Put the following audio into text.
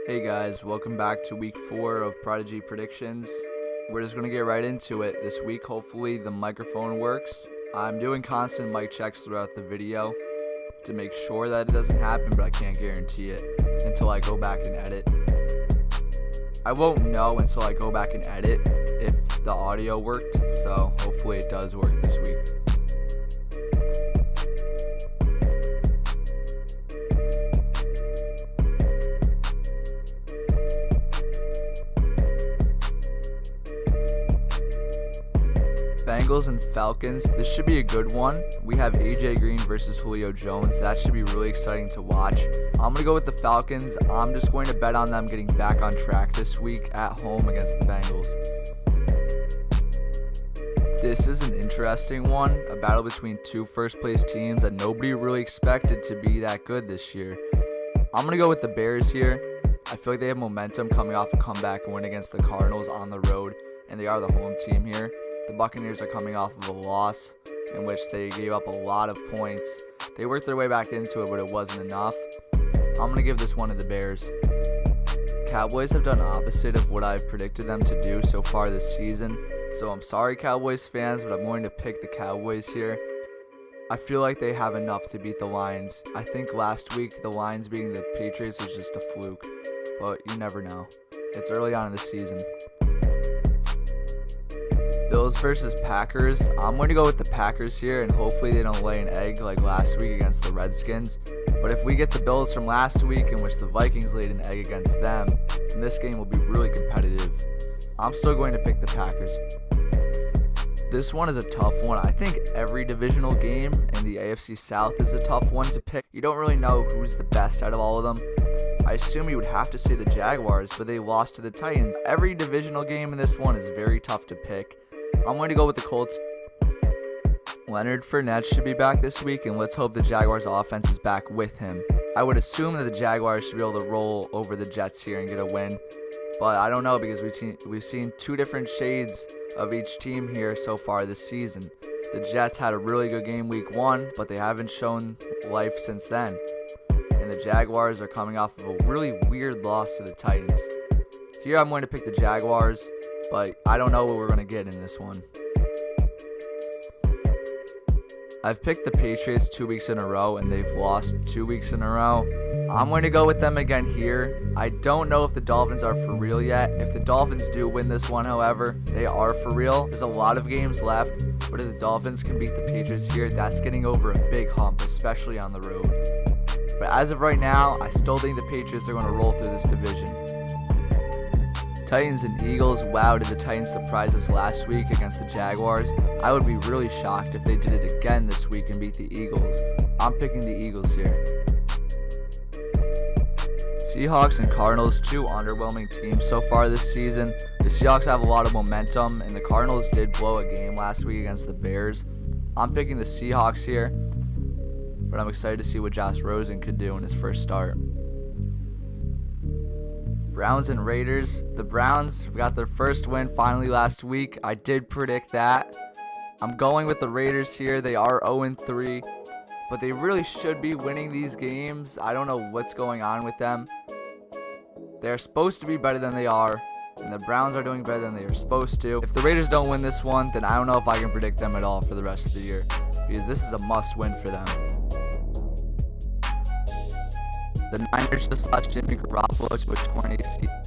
Hey guys, welcome back to week 4 of Prodigy predictions. We're just going to get right into it this week. Hopefully the microphone works. I'm doing constant mic checks throughout the video to make sure that it doesn't happen, but I can't guarantee it until I go back and edit. I won't know until I go back and edit if the audio worked, so hopefully it does work this week. Bengals and Falcons. This should be a good one. We have AJ Green versus Julio Jones. That should be really exciting to watch. I'm going to go with the Falcons. I'm just going to bet on them getting back on track this week at home against the Bengals. This is an interesting one, a battle between two first-place teams that nobody really expected to be that good this year. I'm going to go with the Bears here. I feel like they have momentum coming off a comeback win against the Cardinals on the road, and they are the home team here. The Buccaneers are coming off of a loss in which they gave up a lot of points. They worked their way back into it, but it wasn't enough. I'm going to give this one to the Bears. Cowboys have done opposite of what I've predicted them to do so far this season. So I'm sorry, Cowboys fans, but I'm going to pick the Cowboys here. I feel like they have enough to beat the Lions. I think last week the Lions beating the Patriots was just a fluke, but you never know. It's early on in the season. Bills versus Packers. I'm going to go with the Packers here, and hopefully they don't lay an egg like last week against the Redskins. But if we get the Bills from last week, in which the Vikings laid an egg against them, then this game will be really competitive. I'm still going to pick the Packers. This one is a tough one. I think every divisional game in the AFC South is a tough one to pick. You don't really know who's the best out of all of them. I assume you would have to say the Jaguars, but they lost to the Titans. Every divisional game in this one is very tough to pick. I'm going to go with the Colts. Leonard Fournette should be back this week, and let's hope the Jaguars offense is back with him. I would assume that the Jaguars should be able to roll over the Jets here and get a win, but I don't know because we've seen two different shades of each team here so far this season. The Jets had a really good game week 1, but they haven't shown life since then. And the Jaguars are coming off of a really weird loss to the Titans. Here I'm going to pick the Jaguars, but I don't know what we're going to get in this one. I've picked the Patriots 2 weeks in a row, and they've lost 2 weeks in a row. I'm going to go with them again here. I don't know if the Dolphins are for real yet. If the Dolphins do win this one, however, they are for real. There's a lot of games left, but if the Dolphins can beat the Patriots here, that's getting over a big hump, especially on the road. But as of right now, I still think the Patriots are going to roll through this division. Titans and Eagles. Wow, did the Titans surprise us last week against the Jaguars? I would be really shocked if they did it again this week and beat the Eagles. I'm picking the Eagles here. Seahawks and Cardinals, two underwhelming teams so far this season. The Seahawks have a lot of momentum, and the Cardinals did blow a game last week against the Bears. I'm picking the Seahawks here, but I'm excited to see what Josh Rosen could do in his first start. Browns and Raiders. The Browns got their first win finally last week. I did predict that. I'm going with the Raiders here. They are 0-3, but they really should be winning these games. I don't know what's going on with them. They're supposed to be better than they are, and the Browns are doing better than they are supposed to. If the Raiders don't win this one, then I don't know if I can predict them at all for the rest of the year, because this is a must-win for them. The Niners just lost Jimmy Garoppolo to a torn ACL.